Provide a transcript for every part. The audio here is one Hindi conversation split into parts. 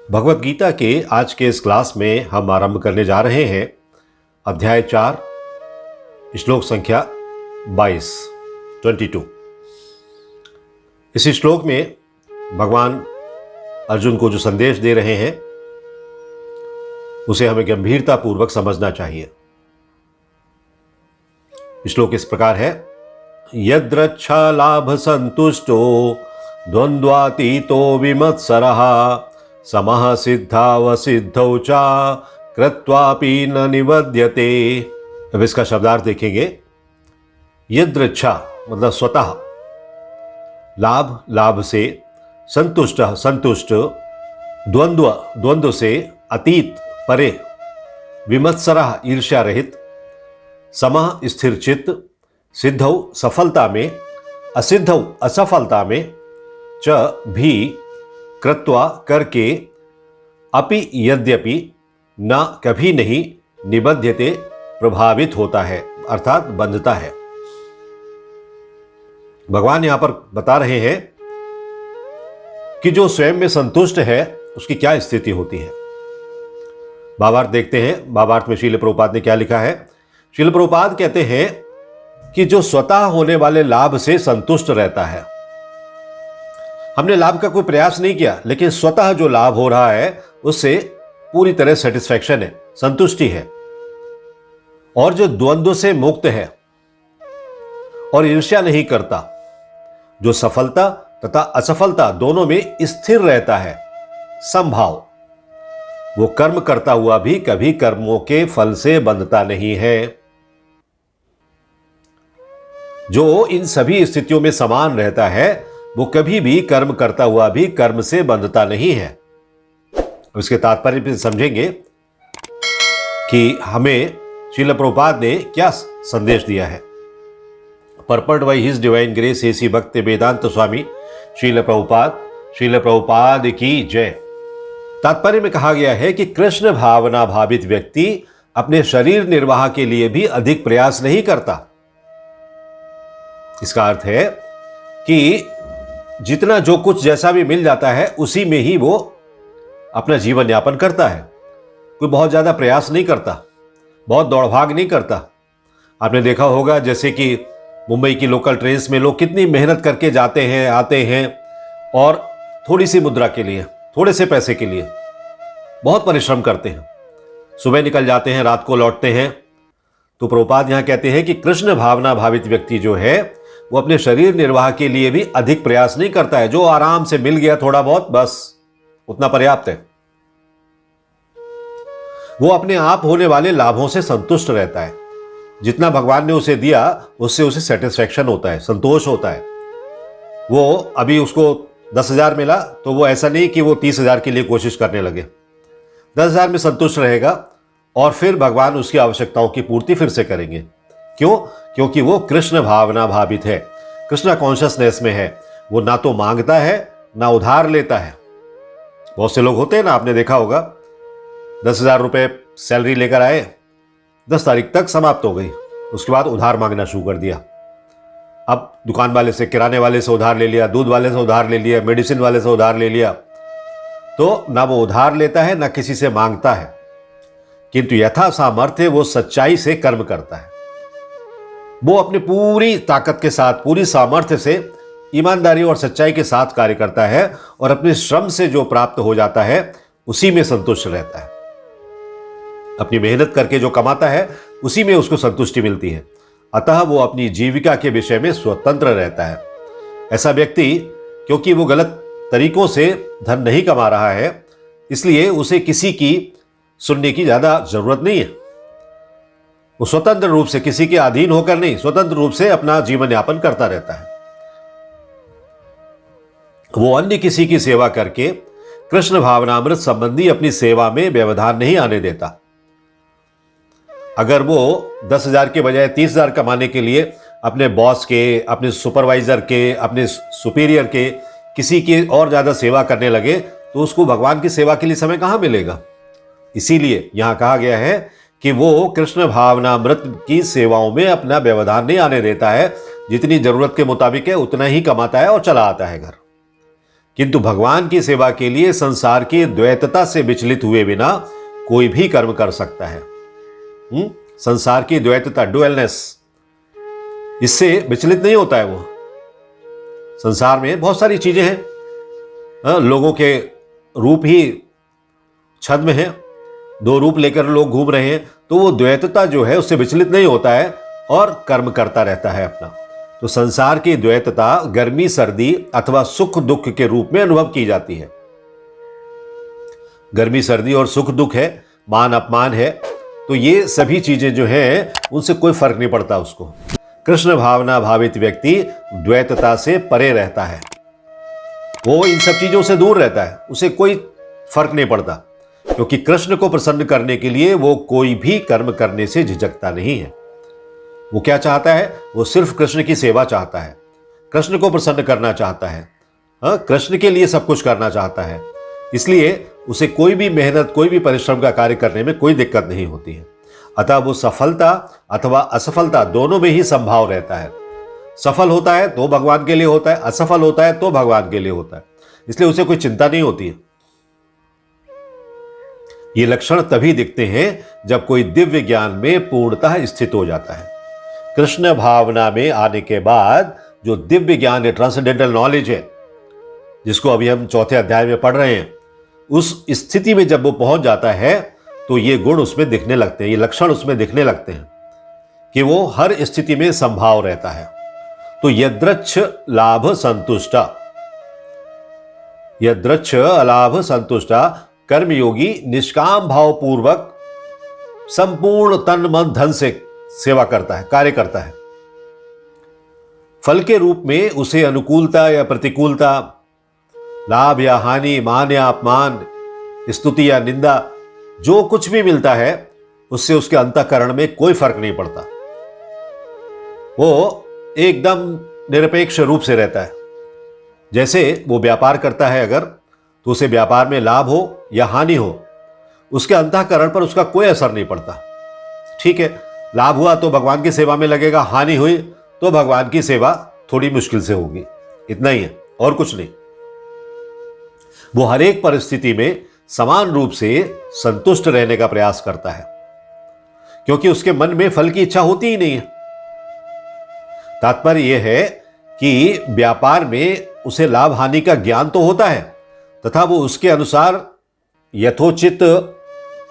भगवत गीता के आज के इस क्लास में हम आरंभ करने जा रहे हैं अध्याय 4 श्लोक संख्या 22। इस श्लोक में भगवान अर्जुन को जो संदेश दे रहे हैं उसे हमें गंभीरता पूर्वक समझना चाहिए। श्लोक इस प्रकार है, यद्रच्छा लाभ संतुष्टो द्वंद्वातीतो विमत्सरः समः सिद्धावसिद्धौ च कृत्वापि न निबध्यते। अब इसका शब्दार्थ देखेंगे। यद्रच्छा मतलब स्वतः, लाभ लाभ से, संतुष्ट संतुष्ट, द्वंद्व द्वंद्व से, अतीत परे, विमत्सरः ईर्ष्या रहित, समः स्थिर चित्त, सिद्धौ सफलता में, असिद्धौ असफलता में, च भी कृत्वा करके, अपि यद्यपि न कभी नहीं, निबध्यते प्रभावित होता है अर्थात बंधता है। भगवान यहां पर बता रहे हैं कि जो स्वयं में संतुष्ट है उसकी क्या स्थिति होती है। भावार्थ देखते हैं। भावार्थ में श्रील प्रभुपाद ने क्या लिखा है। श्रील प्रभुपाद कहते हैं कि जो स्वतः होने वाले लाभ से संतुष्ट रहता है, हमने लाभ का कोई प्रयास नहीं किया, लेकिन स्वतः जो लाभ हो रहा है उससे पूरी तरह सेटिस्फैक्शन है, संतुष्टि है, और जो द्वंद्व से मुक्त है और ईर्ष्या नहीं करता, जो सफलता तथा असफलता दोनों में स्थिर रहता है, समभाव, वो कर्म करता हुआ भी कभी कर्मों के फल से बंधता नहीं है। जो इन सभी स्थितियों में समान रहता है वो कभी भी कर्म करता हुआ भी कर्म से बंधता नहीं है। इसके तात्पर्य भी समझेंगे कि हमें श्रील प्रभुपाद ने क्या संदेश दिया है। Purport by his divine grace AC भक्त वेदांत स्वामी श्रील प्रभुपाद की जय। तात्पर्य में कहा गया है कि कृष्ण भावना भावित व्यक्ति अपने शरीर निर्वाह के लिए भी अधिक प्रयास नहीं करता। इसका अर्थ है कि जितना जो कुछ जैसा भी मिल जाता है उसी में ही वो अपना जीवन यापन करता है। कोई बहुत ज़्यादा प्रयास नहीं करता, बहुत दौड़भाग नहीं करता। आपने देखा होगा जैसे कि मुंबई की लोकल ट्रेन्स में लोग कितनी मेहनत करके जाते हैं, आते हैं, और थोड़ी सी मुद्रा के लिए, थोड़े से पैसे के लिए बहुत परिश्रम करते हैं। सुबह निकल जाते हैं, रात को लौटते हैं। तो प्रभुपाद यहाँ कहते हैं कि कृष्ण भावना भावित व्यक्ति जो है वो अपने शरीर निर्वाह के लिए भी अधिक प्रयास नहीं करता है। जो आराम से मिल गया थोड़ा बहुत, बस उतना पर्याप्त है। वो अपने आप होने वाले लाभों से संतुष्ट रहता है। जितना भगवान ने उसे दिया उससे उसे सेटिस्फैक्शन होता है, संतोष होता है। वो अभी उसको 10,000 मिला तो वो ऐसा नहीं कि वो 30,000 के लिए कोशिश करने लगे। 10,000 में संतुष्ट रहेगा और फिर भगवान उसकी आवश्यकताओं की पूर्ति फिर से करेंगे। क्यों? क्योंकि वो कृष्ण भावना भावित है, कृष्ण कॉन्शियसनेस में है। वो ना तो मांगता है ना उधार लेता है। बहुत से लोग होते हैं ना, आपने देखा होगा, 10,000 रुपये सैलरी लेकर आए, 10 तारीख तक समाप्त हो गई, उसके बाद उधार मांगना शुरू कर दिया। अब दुकान वाले से, किराने वाले से उधार ले लिया, दूध वाले से उधार ले लिया, मेडिसिन वाले से उधार ले लिया। तो ना वो उधार लेता है ना किसी से मांगता है, किंतु यथा सामर्थ्य वो सच्चाई से कर्म करता है। वो अपनी पूरी ताकत के साथ, पूरी सामर्थ्य से, ईमानदारी और सच्चाई के साथ कार्य करता है और अपने श्रम से जो प्राप्त हो जाता है उसी में संतुष्ट रहता है। अपनी मेहनत करके जो कमाता है उसी में उसको संतुष्टि मिलती है। अतः वो अपनी जीविका के विषय में स्वतंत्र रहता है। ऐसा व्यक्ति, क्योंकि वो गलत तरीकों से धन नहीं कमा रहा है, इसलिए उसे किसी की सुनने की ज्यादा जरूरत नहीं है। वो स्वतंत्र रूप से, किसी के अधीन होकर नहीं, स्वतंत्र रूप से अपना जीवन यापन करता रहता है। वो अन्य किसी की सेवा करके कृष्ण भावनामृत संबंधी अपनी सेवा में व्यवधान नहीं आने देता। अगर वो 10,000 के बजाय 30,000 कमाने के लिए अपने बॉस के, अपने सुपरवाइजर के, अपने सुपीरियर के, किसी की और ज्यादा सेवा करने लगे तो उसको भगवान की सेवा के लिए समय कहां मिलेगा। इसीलिए यहां कहा गया है कि वो कृष्ण भावनामृत की सेवाओं में अपना व्यवधान नहीं आने देता है। जितनी जरूरत के मुताबिक है उतना ही कमाता है और चला आता है घर। किंतु भगवान की सेवा के लिए संसार की द्वैतता से विचलित हुए बिना कोई भी कर्म कर सकता है। संसार की द्वैतता, डुअलनेस, इससे विचलित नहीं होता है वो। संसार में बहुत सारी चीजें हैं, लोगों के रूप ही छद्म हैं, दो रूप लेकर लोग घूम रहे हैं, तो वो द्वैतता जो है उससे विचलित नहीं होता है और कर्म करता रहता है अपना। तो संसार की द्वैतता गर्मी सर्दी अथवा सुख दुख के रूप में अनुभव की जाती है। गर्मी सर्दी और सुख दुख है, मान अपमान है, तो ये सभी चीजें जो हैं उनसे कोई फर्क नहीं पड़ता उसको। कृष्ण भावना भावित व्यक्ति द्वैतता से परे रहता है, वो इन सब चीजों से दूर रहता है, उसे कोई फर्क नहीं पड़ता, क्योंकि कृष्ण को प्रसन्न करने के लिए वो कोई भी कर्म करने से झिझकता नहीं है। वो क्या चाहता है? वो सिर्फ कृष्ण की सेवा चाहता है, कृष्ण को प्रसन्न करना चाहता है, कृष्ण के लिए सब कुछ करना चाहता है। इसलिए उसे कोई भी मेहनत, कोई भी परिश्रम का कार्य करने में कोई दिक्कत नहीं होती है। अतः वो सफलता अथवा असफलता दोनों में ही संभाव रहता है। सफल होता है तो भगवान के लिए होता है, असफल होता है तो भगवान के लिए होता है, इसलिए उसे कोई चिंता नहीं होती है। ये लक्षण तभी दिखते हैं जब कोई दिव्य ज्ञान में पूर्णतः स्थित हो जाता है। कृष्ण भावना में आने के बाद जो दिव्य ज्ञान है, ट्रांसेंडेंटल नॉलेज है, जिसको अभी हम चौथे अध्याय में पढ़ रहे हैं, उस स्थिति में जब वो पहुंच जाता है तो ये गुण उसमें दिखने लगते हैं, ये लक्षण उसमें दिखने लगते हैं कि वो हर स्थिति में संभाव रहता है। तो यदृच्छ लाभ संतुष्टा, यदृच्छ अलाभ संतुष्टा कर्मयोगी निष्काम भाव पूर्वक संपूर्ण तन मन धन से सेवा करता है, कार्य करता है। फल के रूप में उसे अनुकूलता या प्रतिकूलता, लाभ या हानि, मान या अपमान, स्तुति या निंदा, जो कुछ भी मिलता है उससे उसके अंतःकरण में कोई फर्क नहीं पड़ता। वो एकदम निरपेक्ष रूप से रहता है। जैसे वो व्यापार करता है अगर, तो उसे व्यापार में लाभ हो या हानि हो, उसके अंतःकरण पर उसका कोई असर नहीं पड़ता। ठीक है, लाभ हुआ तो भगवान की सेवा में लगेगा, हानि हुई तो भगवान की सेवा थोड़ी मुश्किल से होगी, इतना ही है और कुछ नहीं। वो हर एक परिस्थिति में समान रूप से संतुष्ट रहने का प्रयास करता है, क्योंकि उसके मन में फल की इच्छा होती ही नहीं है। तात्पर्य यह है कि व्यापार में उसे लाभ हानि का ज्ञान तो होता है, तथा वो उसके अनुसार यथोचित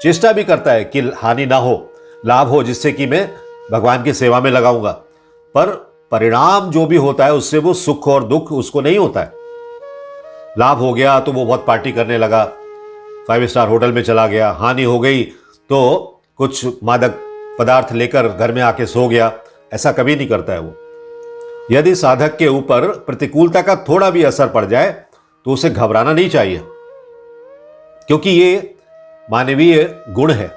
चेष्टा भी करता है कि हानि ना हो, लाभ हो, जिससे कि मैं भगवान की सेवा में लगाऊंगा। पर परिणाम जो भी होता है उससे वो सुख और दुख उसको नहीं होता है। लाभ हो गया तो वो बहुत पार्टी करने लगा, 5 स्टार होटल में चला गया, हानि हो गई तो कुछ मादक पदार्थ लेकर घर में आके सो गया, ऐसा कभी नहीं करता है वो। यदि साधक के ऊपर प्रतिकूलता का थोड़ा भी असर पड़ जाए तो उसे घबराना नहीं चाहिए, क्योंकि ये मानवीय गुण है।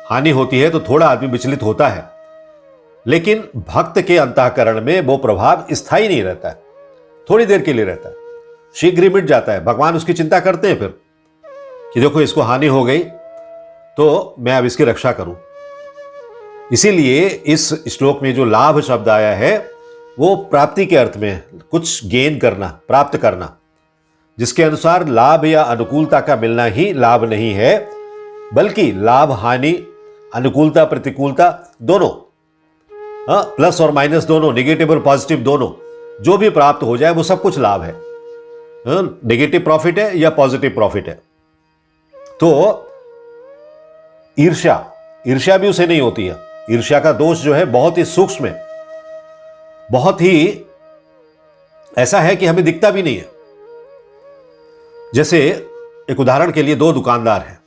हानि होती है तो थोड़ा आदमी विचलित होता है, लेकिन भक्त के अंतःकरण में वो प्रभाव स्थायी नहीं रहता है, थोड़ी देर के लिए रहता है, शीघ्र ही मिट जाता है। भगवान उसकी चिंता करते हैं फिर कि देखो इसको हानि हो गई तो मैं अब इसकी रक्षा करूं। इसीलिए इस श्लोक में जो लाभ शब्द आया है वो प्राप्ति के अर्थ में, कुछ गेन करना, प्राप्त करना, जिसके अनुसार लाभ या अनुकूलता का मिलना ही लाभ नहीं है, बल्कि लाभ हानि, अनुकूलता प्रतिकूलता दोनों, प्लस और माइनस दोनों, नेगेटिव और पॉजिटिव दोनों, जो भी प्राप्त हो जाए वो सब कुछ लाभ है। नेगेटिव प्रॉफिट है या पॉजिटिव प्रॉफिट है। तो ईर्ष्या, ईर्ष्या भी उसे नहीं होती है। ईर्ष्या का दोष जो है बहुत ही सूक्ष्म है, बहुत ही ऐसा है कि हमें दिखता भी नहीं है। जैसे एक उदाहरण के लिए, दो दुकानदार हैं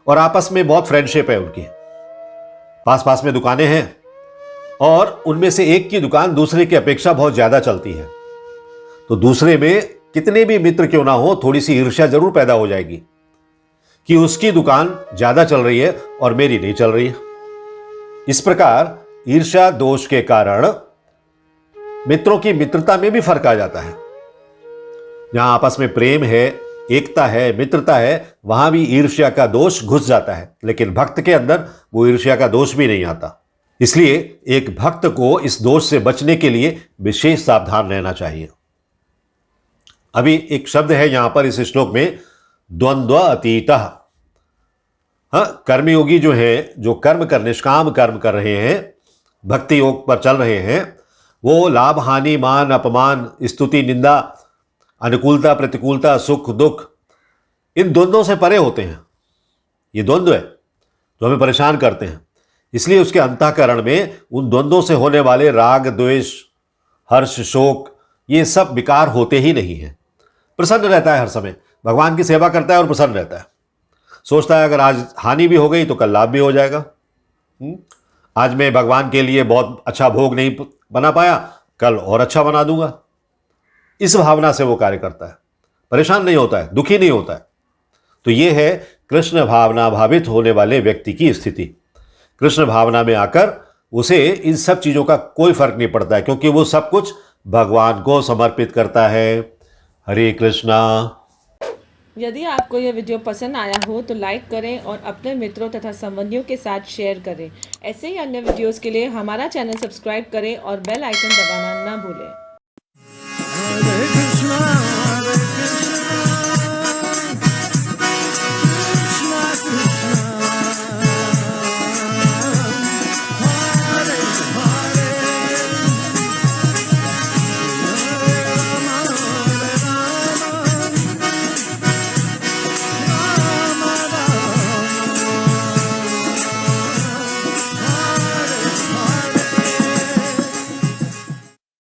और आपस में बहुत फ्रेंडशिप है उनकी, पास पास में दुकानें हैं और उनमें से एक की दुकान दूसरे की अपेक्षा बहुत ज्यादा चलती है, तो दूसरे में कितने भी मित्र क्यों ना हो, थोड़ी सी ईर्ष्या जरूर पैदा हो जाएगी कि उसकी दुकान ज्यादा चल रही है और मेरी नहीं चल रही है। इस प्रकार ईर्ष्या दोष के कारण मित्रों की मित्रता में भी फर्क आ जाता है। जहां आपस में प्रेम है, एकता है, मित्रता है, वहां भी ईर्ष्या का दोष घुस जाता है, लेकिन भक्त के अंदर वो ईर्ष्या का दोष भी नहीं आता। इसलिए एक भक्त को इस दोष से बचने के लिए विशेष सावधान रहना चाहिए। अभी एक शब्द है यहां पर इस श्लोक में, द्वंद्व अतीतः। हाँ, कर्मयोगी जो है, जो कर्म कर, निष्काम कर्म कर रहे हैं, भक्ति योग पर चल रहे हैं, वो लाभ हानि, मान अपमान, स्तुति निंदा, अनुकूलता प्रतिकूलता, सुख दुख, इन द्वंद्वों से परे होते हैं। ये द्वंद्व है जो हमें परेशान करते हैं। इसलिए उसके अंतःकरण में उन द्वंद्वों से होने वाले राग द्वेष, हर्ष शोक, ये सब विकार होते ही नहीं है। प्रसन्न रहता है, हर समय भगवान की सेवा करता है और प्रसन्न रहता है। सोचता है अगर आज हानि भी हो गई तो कल लाभ भी हो जाएगा। आज मैं भगवान के लिए बहुत अच्छा भोग नहीं बना पाया, कल और अच्छा बना दूंगा। इस भावना से वो कार्य करता है, परेशान नहीं होता है, दुखी नहीं होता है। तो ये है कृष्ण भावना भावित होने वाले व्यक्ति की स्थिति। कृष्ण भावना में आकर उसे इन सब चीज़ों का कोई फर्क नहीं पड़ता है, क्योंकि वो सब कुछ भगवान को समर्पित करता है। हरे कृष्णा। यदि आपको यह वीडियो पसंद आया हो तो लाइक करें और अपने मित्रों तथा संबंधियों के साथ शेयर करें। ऐसे ही अन्य वीडियोस के लिए हमारा चैनल सब्सक्राइब करें और बेल आइकन दबाना ना भूलें।